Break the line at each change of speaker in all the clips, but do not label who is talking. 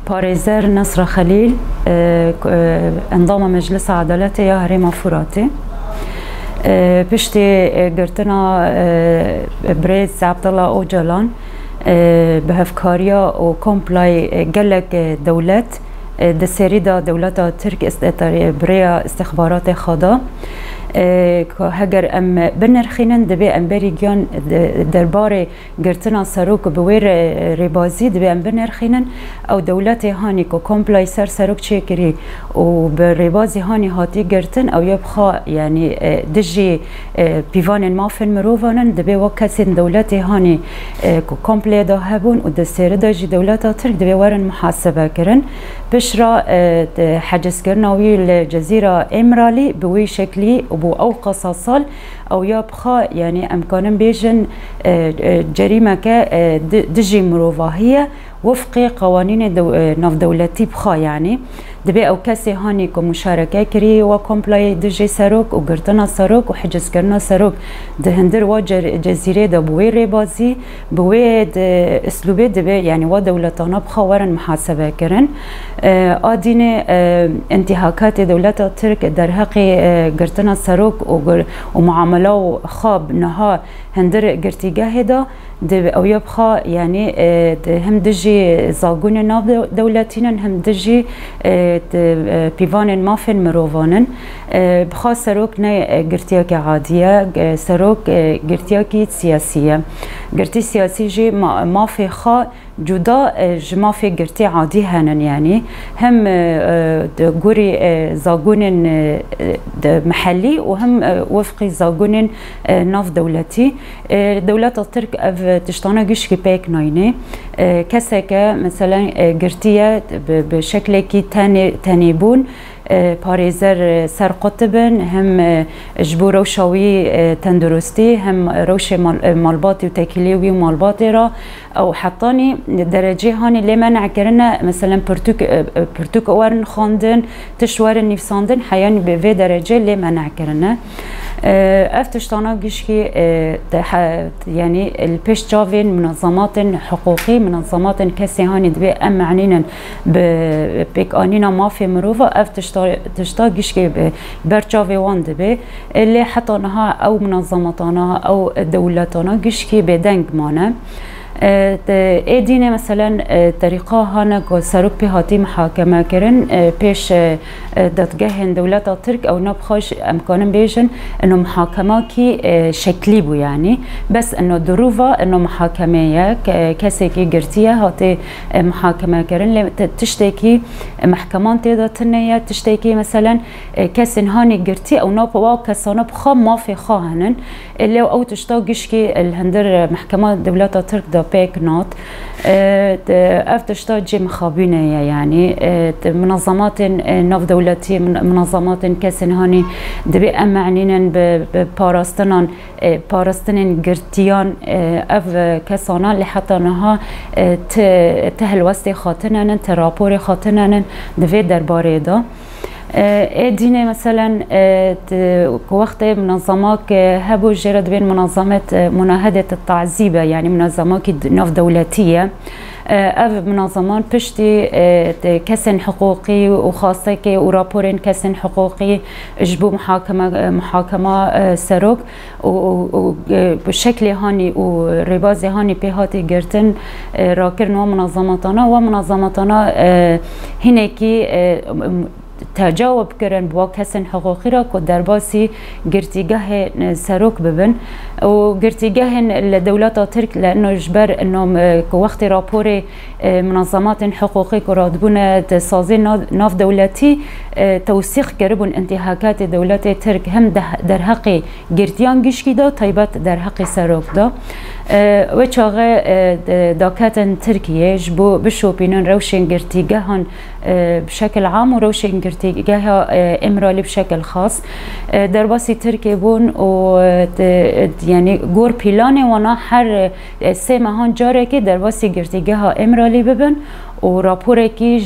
باريزر نصر خليل انضم مجلس عدالة يا هريمة فراتي بشتي قرتنا بريز عبد الله اوجلان بهفكاريا وكومبلاي قالك دولات دسيريدا دولتا ترك بريا استخبارات خاضا هجر ام بنرخينن دبي ام بريجان درباري قرتنا سروك بوير ربازي دبي ام بنرخينن او دولتي هاني كو كومبلاي سروك تشيكري وبربازي هاني هاتي قرتن او يبخا يعني دجي بيفان مافن مروفانن دبي وكاسين دولتي هاني كو كومبلاي دا هبون ودسيردا جي دولتا ترك دبي ورن محاسبه كرن بشرا حجز كرناوي الجزيره امرالي بوي شكلي وبو او قصاصال او يبخا يعني امكان بيجن جريمه دجي مروفاهيه وفق قوانين ناف دولتي بخا يعني دبي او كاسي هاني كمشاركه كري وكومبلاي دجي سروك وقرتنا سروك وحجز كرنا سروك دهندر وجزيره دبوي ريبازي بوي اسلوبي دبي يعني ودولتنا بخا ورن محاسبه كرن ادينه انتهاكات دولت ترك در حق قرتنا سروك ومعامله خاب نها هندر قرتيجاه دا او يبخا يعني هم دجي زاغون ناف دولتين هم دجي بيفان مافن مروفانن بخا سروك نه قرتياك عاديه سروك قرتياك سياسيه قرتي سياسي جي ما في خا جدا جما في قرتي عادي هنن يعني هم قوري زاغون محلي وهم وفقي زاغون ناف دولتي دولت الترك اف تشتانا قشكي بيك نايني كسكه مثلا قرتيه بشكل كي تانيبون باريزر سر قطبن هم جبو روشاوي تندرستي هم روش مالباتي وتاكيليوي ومالباتي را او حطاني درجه هاني اللي منع كرنا مثلا برتوك ورن خاندن تشوار نفساندن حياني بفي درجه اللي منع كرنا افتشتانا قشكي يعني البيش جافين منظمات حقوقي منظمات كسي هاني دبي ام معنينا بيك انينا ما في مروفا افتشتا قشكي برجافي وان دبي اللي حطناها او منظماتنا او دولتنا قشكي بدنج مانا ایدینه مثلا طریقه هانا سروک به هاتی محاکمه کردن پیش دادگاه دولت ترک او نبخش امکانم بیشن انه محاکمه کی شکلی بو يعني بس انه دروفا انه محاکمه یک کسی کی گرتیه هاتی محاکمه کردن تشتکی محکمان تیدا تنیه تشتکی مثلا کسی هانی گرتی او نبوا کسانه بخام ما في خواهنن اللي او تشتاقش کی الهندر محکمه دولت ترک دا بيك نوت افتشتا جي مخابينه يعني منظمات ناف دولتي منظمات كسن هاني دبي ام معنينن بباراستنان باراستنن قرتيان اف كسانا اللي حطناها تهل وستي خاطنن ترابور خاطنن دفي درباري دا ادينه مثلا وقت منظمات هبو جرد بين منظمه مناهده التعذيبه يعني منظمات ناف دولتيه اف منظمان پشتی کسن حقوقی و خاصه که و راپورن کسن حقوقی جبو محاکمه سروک و بشکل هانی و رباز هانی پیهاتی گرتن راکرن و منظماتانا هنکی تجاوب کردن با کسان حقوقی را که در باسی گرتیگاه سروک ببن و گرتیگاه الدولات ترک لانه جبر انه وقت راپور منظمات حقوقی که رادبون سازی ناف دولتی توثیق کردن انتهاکات دولت ترک هم در حق گرتیان گشکی دا طیبت در حق سروک دا و چاقه داکتن ترکیه جبو بشوپینن روشن گرتیگاهان بشكل عام وروشن گرتیگاه امرالي بشكل خاص در باسی ترکیه بون و يعني گور پیلانه وانا هر سه ماهان جاره که در باسی گرتیگاه امرالي ببن و راپوره کی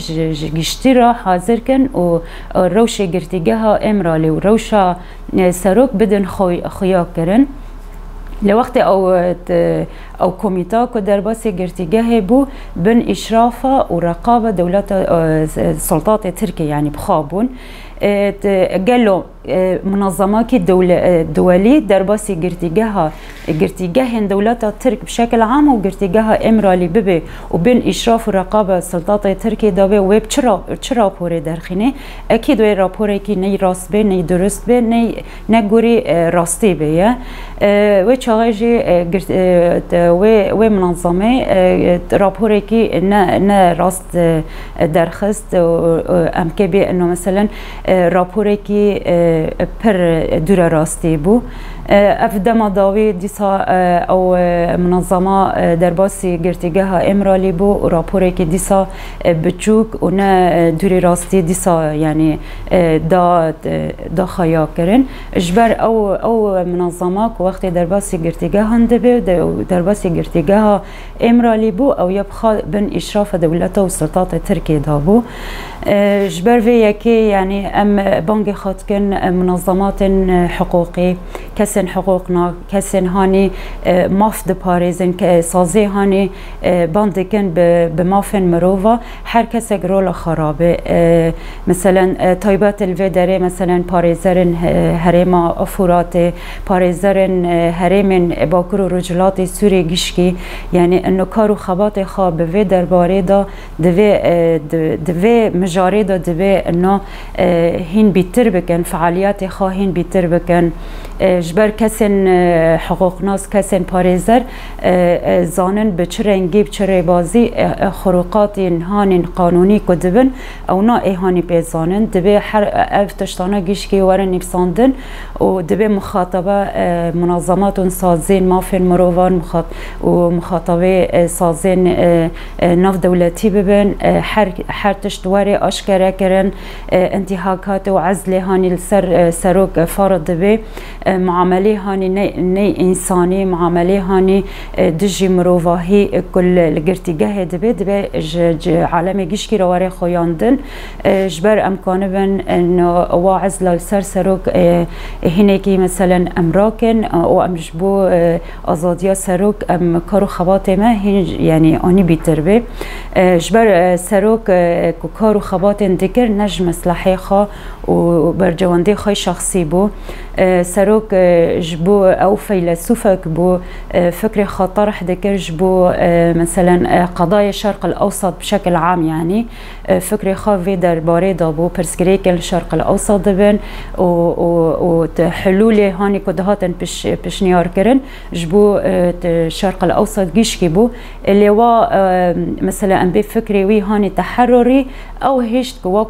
گشتی را حاضر کن و روش گرتیگاه امرالي و روش سروک بدن خیا کرن لوقت او كوميتا كو درباسي گرتیگه بو بن اشرافه ورقابه دولت سلطات تركيا يعني بخابون قالوا منظمات دولي درباسي گرتیگه دولت ترك بشكل عام وگرتیگه امرالي ببي وبين اشراف ورقابه سلطات تركيا دابه ويب چرا راپور درخينه اكيد وي راپور كي ني راست به ني درست به ني نگوري راستي به و چاغجي و منظمه راپور كي نه راست درخست ام كي به انه مثلا راپور كي پر دور راستی بو اف دما داوی دیسا او منظمه درباسی گرتیگه امرالی بو و راپوری که دیسا بچوک و نه دوری راستی دیسا یعنی دا خیا کرن اجبر او منظمه که وقتی درباسی گرتیگه هنده بو درباسی گرتیگه امرالی بو او یبخوا بن اشراف دولت و سلطات ترکیه دا بو اجبر وی یکی یعنی ام بانگ خود کن منظمات حقوقی کسن حقوقنا کسن هانی ماف دپاريزن كسازي هاني باندكن بمافن مروفا هر کس رول خرابه مثلا تایبات الفدره مثلا پاريزرن هرما افورات پاريزرن هرمن باكرو رجلات سوري گشکی يعني انه کارو خبات خواب به درباره دا دوی مجاره دا دوی انه هین بیتر بکن فعالیات خواهین بیتر بکن جبر کسن حقوق ناس کسن پاريزر زانن بچه رنگی بچه بازی خروقات هانین قانونی کدبن او نا ایهانی پیزانن دبی هر اف تشتانا گیشکی ورن نفساندن و دبی مخاطبه منظمات سازین مافین مروان و مخاطبه سازین ناف دولتی ببن هر تشتواری اشکره کرن انتحاکات و عزل هانی سروک فارد دبی معامله هانی نی انسانی معامله هانی دجی مروواهی کل لگرتیگه دبی عالم گیشکی رواره خویاندن جبر امکانه بن انه واعز لسر سروک هینه کی مثلا امراکن او امجبو آزادیا سروک ام کارو خوات ما یعنی آنی بیتر به جبر سروک کارو خوات دکر نج مصلحه خوا و برجوانده خواهی شخصی بو سروک جبو او فيلسوفك بو فكر خطر دكر جبو مثلا قضايا الشرق الاوسط بشكل عام يعني فكر خافي درباري دابو برسكريك الشرق الاوسط دبن وحلول هاني كدهاتن بشنيار كرن جبو الشرق الاوسط جيشكي بو اللي هو مثلا ام بفكري وي هاني تحرري او هيشت كوا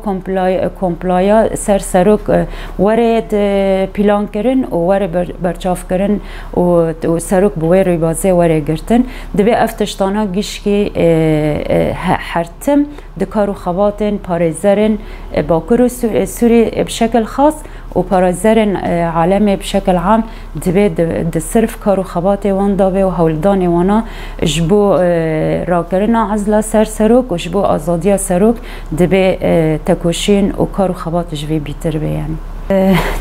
كومبلايا سروك ورد بلان كرن وورد برچاف کرن و سروک بوی روی بازه وره گرتن دبی افتشتانا گیشکی حرتم دکارو خواتن پاريزرن باکر سوری بشکل خاص و پاريزرن عالم بشکل عام دبی صرف کارو خوات وان دابه و هولدان وانا جبو را کرن عزلا سروک و جبو آزادیا سروک دبی تکوشین و کارو خوات جوی بیتر بیان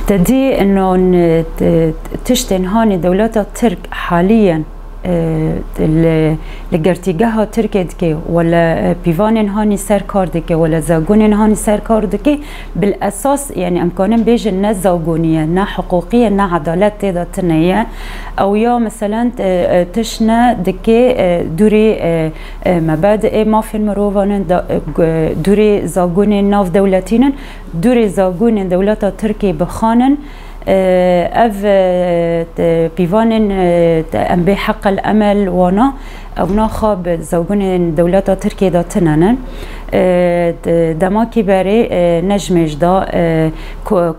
تدي انه تشتن هاني دولات الترك حاليا لگرتیگه ترکیه دکی ولا پیوانن هانی سر کار دکی ولا زاگونن هانی سر کار دکی بالاساس يعني امکانم بیجن نه زاگونیه نه حقوقیه نه عدالت تدا تنیه او یا مثلا تشنه دکی دوری مبادئ مافین مروانن دوری زاگونن ناف دولتینن دوری زاگونن دولت ترکیه بخانن اف بيفانن ام بحق الامل وانا او ناخاب زوجون دولات تركيا دا تنانن دماكي باري نجمج دا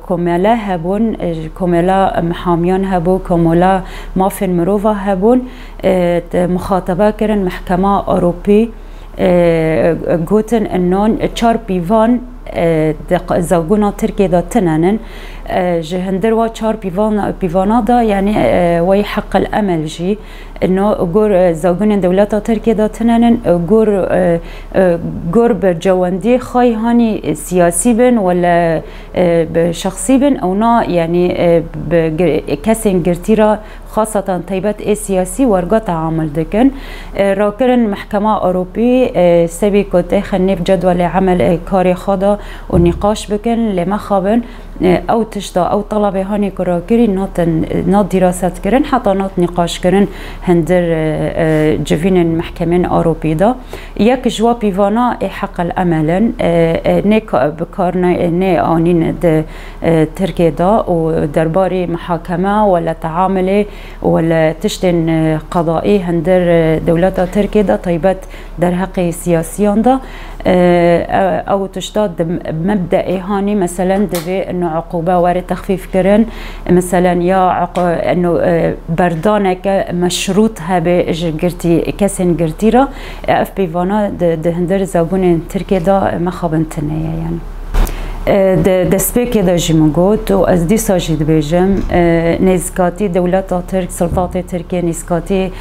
كوميلا هبون كوميلا محاميان هبو كوميلا مافن مروفا هبون مخاطبه كرن محكمه اوروبي گوتن انون چار بيفان زوجونا تركي دا تنانن جهندر وشار بيفانا دا يعني وي حق الأمل جي إنه جور زوجون دولتا تركي دا تنانن جور برجواندي خاي هاني سياسي بن ولا بشخصي بن أو نا يعني بكسن جرتيرا خاصة طيبات سياسي ورقة تعامل دكن راكرن محكمة أوروبي سبي كنت خنيف جدول عمل كاري خاضة ونقاش بكن لما خابن أو تشتا أو طلبة هاني كراكري نات دراسات كرن حتى نات نقاش كرن هندر جفين المحكمين أوروبي دا يك جوا بيفانا حق الأمل نيك بكارنا ني آنين تركيا دا ودرباري محاكمة ولا تعاملي ولا تشتن قضائي هندر دولتا تركيا دا طيبات در حقي سياسيان دا أو تشتاد مبدأ هاني مثلا دبي إنه عقوبة وارد تخفيف كرن مثلا يا إنه بردانك مشروطها بجرتي كسن جرتيرا اف بيفانا دهندر زوجون تركيا دا مخابنتنية يعني دسبيك دا جيموغوت و از دي ساجد بيجم نزكاتي دولتا ترك سلطات تركيا نزكاتي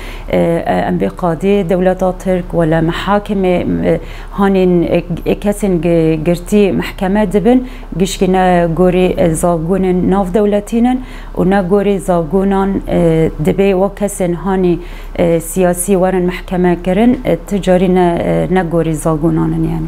انبي قاضي دولتا ترك ولا محاكم هانين كسن جرتي محكمة دبن جشكنا غوري زاغون ناف دولتينن و نا غوري زاغونان دبي وكسن هاني سياسي ورن محكمة كرن تجاري نا غوري زاغونان يعني